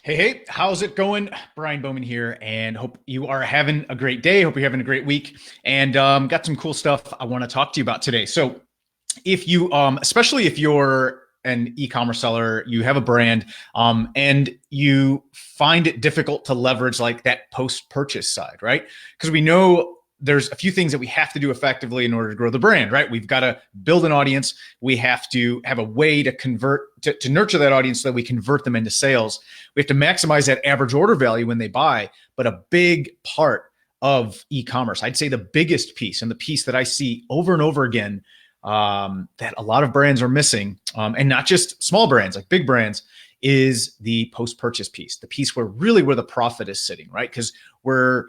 Hey, how's it going? Brian Bowman here, and hope you are having a great day. Hope you're having a great week, and got some cool stuff I want to talk to you about today. So, if you, especially if you're an e-commerce seller, you have a brand, and you find it difficult to leverage like that post-purchase side, right? Because we know there's a few things that we have to do effectively in order to grow the brand, right? We've got to build an audience. We have to have a way to convert, to nurture that audience so that we convert them into sales. We have to maximize that average order value when they buy. But a big part of e-commerce, I'd say the biggest piece and the piece that I see over and over again that a lot of brands are missing, and not just small brands, like big brands, is the post-purchase piece, the piece where the profit is sitting, right? Because we're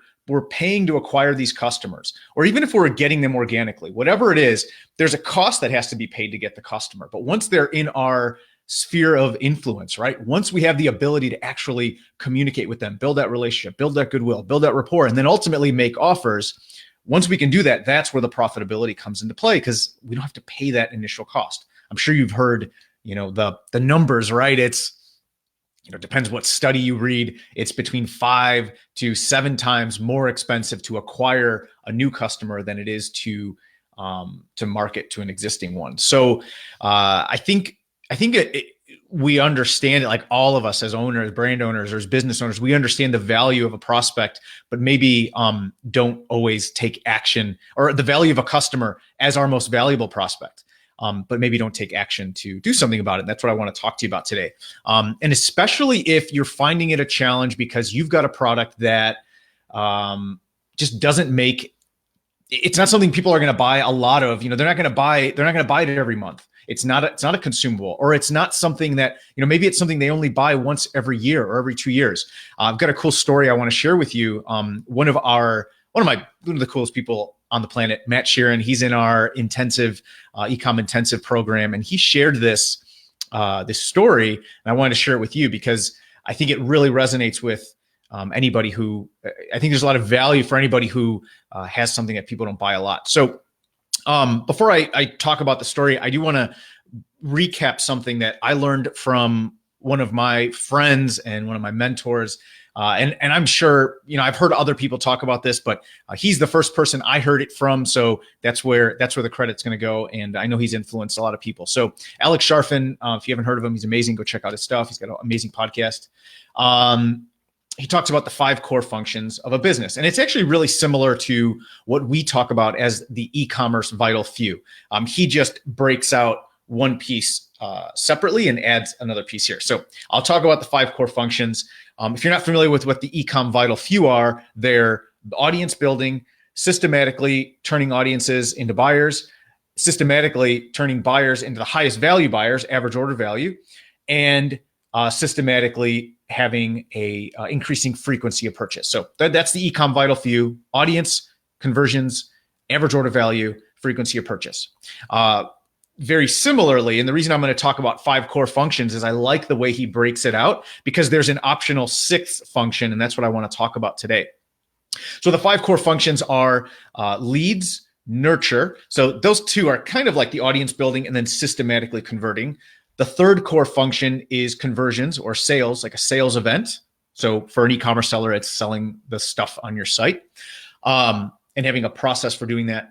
paying to acquire these customers, or even if we're getting them organically, whatever it is, there's a cost that has to be paid to get the customer. But once they're in our sphere of influence, right? Once we have the ability to actually communicate with them, build that relationship, build that goodwill, build that rapport, and then ultimately make offers. Once we can do that, that's where the profitability comes into play because we don't have to pay that initial cost. I'm sure you've heard, the numbers, right? It's, depends what study you read. It's between 5 to 7 times more expensive to acquire a new customer than it is to market to an existing one. So I think we understand it, like all of us as owners, brand owners, or as business owners, we understand the value of a prospect, but maybe don't always take action, or the value of a customer as our most valuable prospect. But maybe don't take action to do something about it. And that's what I want to talk to you about today. And especially if you're finding it a challenge because you've got a product that just doesn't make, it's not something people are going to buy a lot of. They're not going to buy it every month. It's not a consumable, or it's not something that, maybe it's something they only buy once every year or every 2 years. I've got a cool story I want to share with you. One of the coolest people on the planet, Matt Sheeran, he's in our intensive ecom intensive program, and he shared this story, and I wanted to share it with you because I think it really resonates with anybody who, I think there's a lot of value for anybody who has something that people don't buy a lot. So before I talk about the story, I do want to recap something that I learned from one of my friends and one of my mentors. And I'm sure, I've heard other people talk about this, but he's the first person I heard it from. So that's where the credit's going to go. And I know he's influenced a lot of people. So Alex Sharfin, if you haven't heard of him, he's amazing. Go check out his stuff. He's got an amazing podcast. He talks about the 5 core functions of a business. And it's actually really similar to what we talk about as the e-commerce vital few. He just breaks out one piece separately and adds another piece here. So I'll talk about the 5 core functions. If you're not familiar with what the e-com vital few are, they're audience building, systematically turning audiences into buyers, systematically turning buyers into the highest value buyers, average order value, and systematically having a increasing frequency of purchase. So that's the e-com vital few: audience, conversions, average order value, frequency of purchase. Very similarly, and the reason I'm going to talk about 5 core functions is I like the way he breaks it out, because there's an optional 6th function, and that's what I want to talk about today. So the 5 core functions are leads, nurture. So those two are kind of like the audience building and then systematically converting. The 3rd core function is conversions, or sales, like a sales event. So for an e-commerce seller, it's selling the stuff on your site, and having a process for doing that.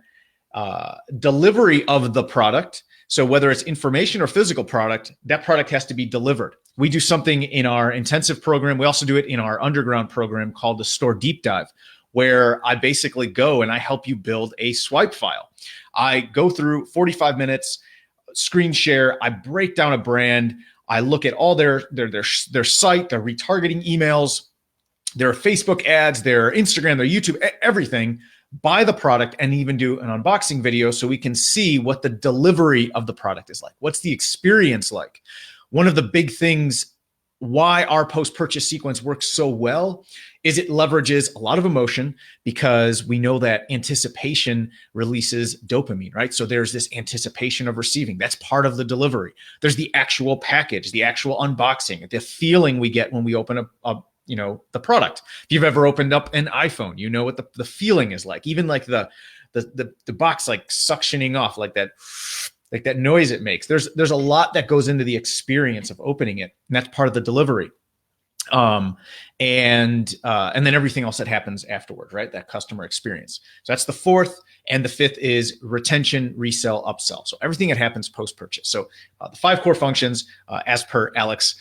Delivery of the product. So whether it's information or physical product, that product has to be delivered. We do something in our intensive program. We also do it in our underground program called the Store Deep Dive, where I basically go and I help you build a swipe file. I go through 45 minutes, screen share. I break down a brand. I look at all their site, their retargeting emails, their Facebook ads, their Instagram, their YouTube, everything. Buy the product, and even do an unboxing video so we can see what the delivery of the product is like. What's the experience like? One of the big things why our post-purchase sequence works so well is it leverages a lot of emotion, because we know that anticipation releases dopamine, right? So there's this anticipation of receiving. That's part of the delivery. There's the actual package, the actual unboxing, the feeling we get when we open the product. If you've ever opened up an iPhone, you know what the feeling is like. Even like the box like suctioning off, like that noise it makes. There's a lot that goes into the experience of opening it, and that's part of the delivery. Um, and then everything else that happens afterward, right? That customer experience. So that's the fourth. And the fifth is retention, resell, upsell. So everything that happens post-purchase. So the 5 core functions, as per Alex,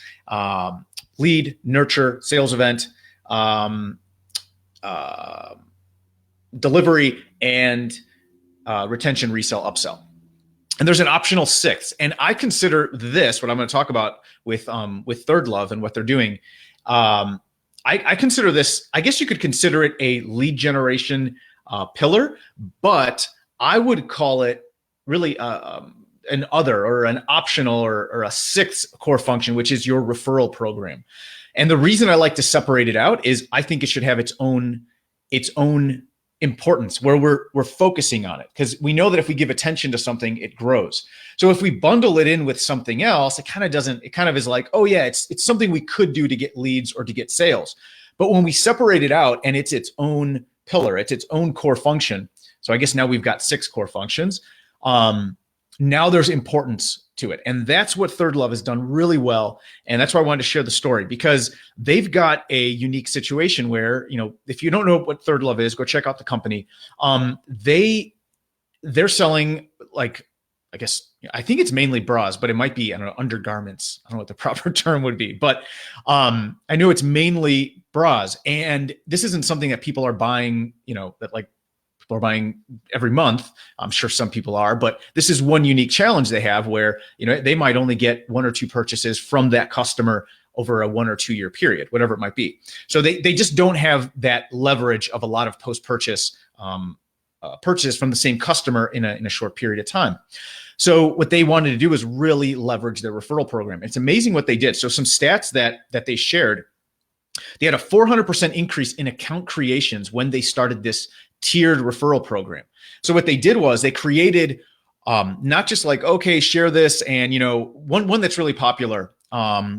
lead, nurture, sales event, delivery, and retention, resell, upsell. And there's an optional sixth. And I consider this, what I'm going to talk about with Third Love and what they're doing. I consider this, I guess you could consider it a lead generation pillar, but I would call it really an other or an optional or a sixth core function, which is your referral program. And the reason I like to separate it out is I think it should have its own importance where we're focusing on it, because we know that if we give attention to something, it grows. So if we bundle it in with something else, it kind of is like, oh yeah, it's something we could do to get leads or to get sales. But when we separate it out and it's its own pillar, it's its own core function. So I guess now we've got 6 core functions. Now there's importance to it. And that's what Third Love has done really well. And that's why I wanted to share the story, because they've got a unique situation where, if you don't know what Third Love is, go check out the company. They're selling, like, I think it's mainly bras, but it might be, I don't know, undergarments. I don't know what the proper term would be, but I know it's mainly bras. And this isn't something that people are buying, that like people are buying every month. I'm sure some people are, but this is one unique challenge they have where, they might only get 1 or 2 purchases from that customer over a 1 or 2 year period, whatever it might be. So they just don't have that leverage of a lot of post-purchase purchases from the same customer in a short period of time. So what they wanted to do was really leverage their referral program. It's amazing what they did. So some stats that they shared, they had a 400% increase in account creations when they started this tiered referral program. So what they did was they created not just like, okay, share this. And, one that's really popular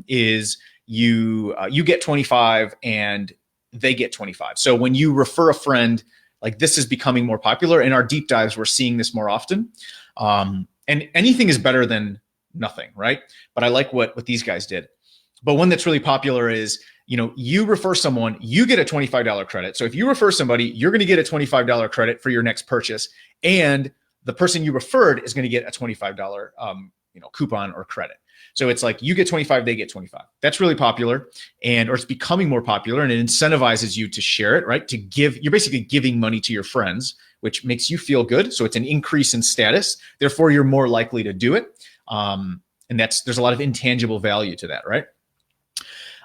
is you get 25 and they get 25. So when you refer a friend, like, this is becoming more popular. In our deep dives, we're seeing this more often. And anything is better than nothing, right? But I like what these guys did. But one that's really popular is, you refer someone, you get a $25 credit. So if you refer somebody, you're going to get a $25 credit for your next purchase. And the person you referred is going to get a $25 coupon or credit. So it's like you get 25, they get 25. That's really popular, or it's becoming more popular, and it incentivizes you to share it, right? You're basically giving money to your friends, which makes you feel good. So it's an increase in status. Therefore, you're more likely to do it. And there's a lot of intangible value to that, right?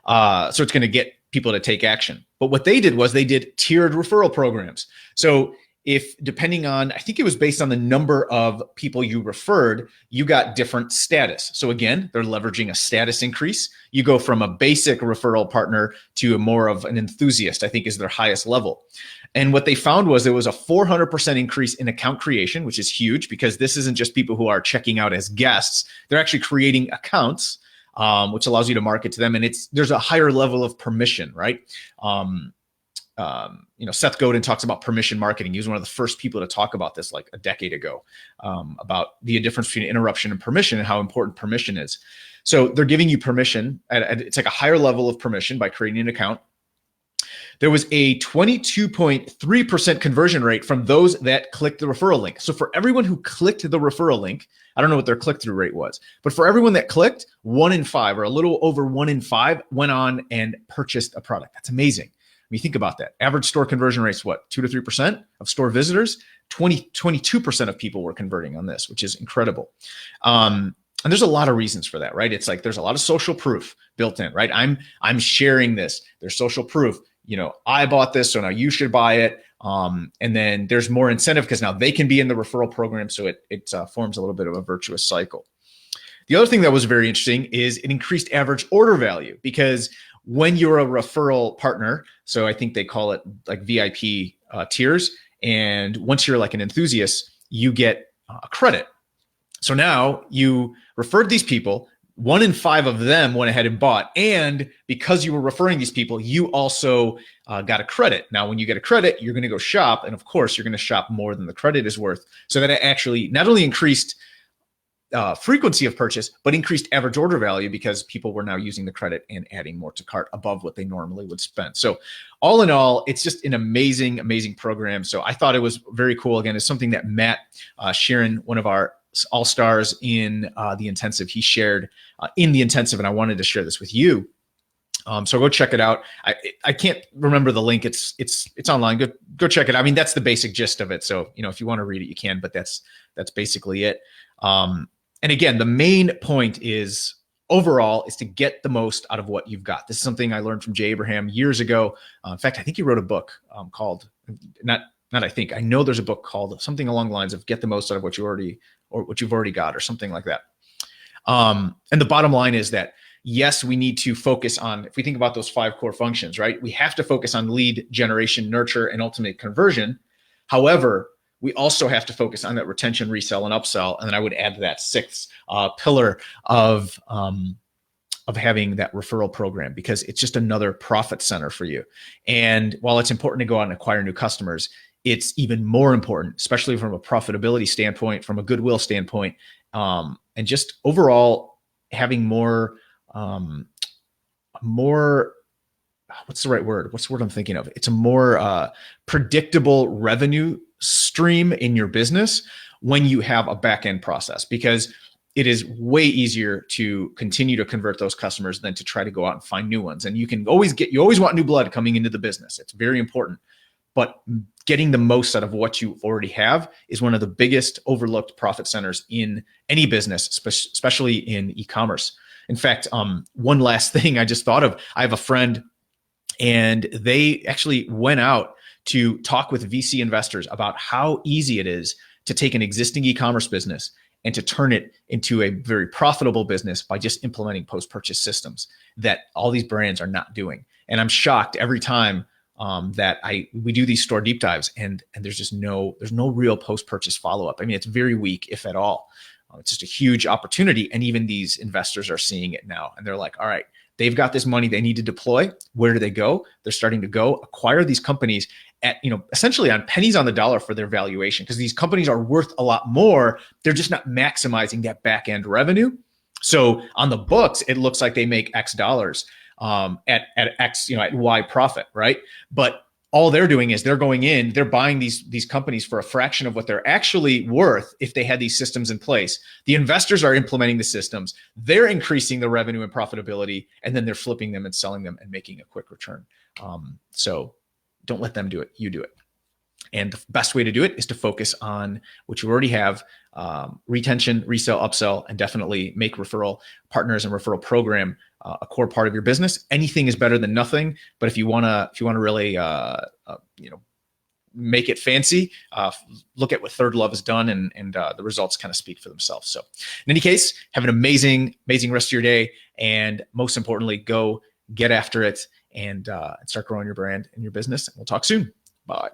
So it's going to get people to take action. But what they did was they did tiered referral programs. So if depending on, I think it was based on the number of people you referred, you got different status. So again, they're leveraging a status increase. You go from a basic referral partner to a more of an enthusiast, I think is their highest level. And what they found was there was a 400% increase in account creation, which is huge because this isn't just people who are checking out as guests. They're actually creating accounts, which allows you to market to them. And there's a higher level of permission, right? Seth Godin talks about permission marketing. He was one of the first people to talk about this like a decade ago, about the difference between interruption and permission and how important permission is. So they're giving you permission. It's like a higher level of permission by creating an account. There was a 22.3% conversion rate from those that clicked the referral link. So for everyone who clicked the referral link, I don't know what their click-through rate was, but for everyone that clicked, 1 in 5 or a little over 1 in 5 went on and purchased a product. That's amazing. I mean, think about that. Average store conversion rate's what, 2 to 3% of store visitors? 22% of people were converting on this, which is incredible. And there's a lot of reasons for that, right? It's like there's a lot of social proof built in, right? I'm sharing this. There's social proof. I bought this, so now you should buy it. And then there's more incentive because now they can be in the referral program, so it forms a little bit of a virtuous cycle. The other thing that was very interesting is it increased average order value because when you're a referral partner, so I think they call it like VIP tiers, and once you're like an enthusiast, you get a credit. So now you referred these people, 1 in 5 of them went ahead and bought, and because you were referring these people, you also got a credit. Now, when you get a credit, you're going to go shop, and of course, you're going to shop more than the credit is worth. So that it actually not only increased frequency of purchase, but increased average order value because people were now using the credit and adding more to cart above what they normally would spend. So all in all, it's just an amazing, amazing program. So I thought it was very cool. Again, it's something that Matt Sheeran, one of our all-stars in the intensive, he shared in the intensive, and I wanted to share this with you. So go check it out. I can't remember the link. It's online. Go check it out. I mean, that's the basic gist of it. So, if you want to read it, you can, but that's basically it. And again, the main point is overall is to get the most out of what you've got. This is something I learned from Jay Abraham years ago. In fact, I think he wrote a book called I know there's a book called something along the lines of get the most out of what you've already got or something like that. And the bottom line is that yes, we need to focus on, if we think about those 5 core functions, right? We have to focus on lead generation, nurture, and ultimate conversion. However, we also have to focus on that retention, resell, and upsell. And then I would add to that 6th pillar of having that referral program, because it's just another profit center for you. And while it's important to go out and acquire new customers, it's even more important, especially from a profitability standpoint, from a goodwill standpoint, and just overall having more, what's the right word? What's the word I'm thinking of? It's a more predictable revenue stream in your business when you have a back-end process, because it is way easier to continue to convert those customers than to try to go out and find new ones. And you always want new blood coming into the business. It's very important. But getting the most out of what you already have is one of the biggest overlooked profit centers in any business, especially in e-commerce. In fact, one last thing I just thought of, I have a friend and they actually went out to talk with VC investors about how easy it is to take an existing e-commerce business and to turn it into a very profitable business by just implementing post-purchase systems that all these brands are not doing. And I'm shocked every time that we do these store deep dives and there's no real post-purchase follow-up. I mean, it's very weak, if at all. It's just a huge opportunity. And even these investors are seeing it now. And they're like, all right, they've got this money they need to deploy. Where do they go? They're starting to go acquire these companies at, essentially on pennies on the dollar for their valuation, because these companies are worth a lot more. They're just not maximizing that back end revenue. So on the books, it looks like they make X dollars at X, at Y profit, right? But all they're doing is they're going in, they're buying these companies for a fraction of what they're actually worth if they had these systems in place. The investors are implementing the systems, they're increasing the revenue and profitability, and then they're flipping them and selling them and making a quick return. So don't let them do it, you do it. And the best way to do it is to focus on what you already have, retention, resell, upsell, and definitely make referral partners and referral program a core part of your business. Anything is better than nothing, but if you want to really, make it fancy, look at what Third Love has done, and the results kind of speak for themselves. So, in any case, have an amazing, amazing rest of your day, and most importantly, go get after it and start growing your brand and your business. And we'll talk soon. Bye.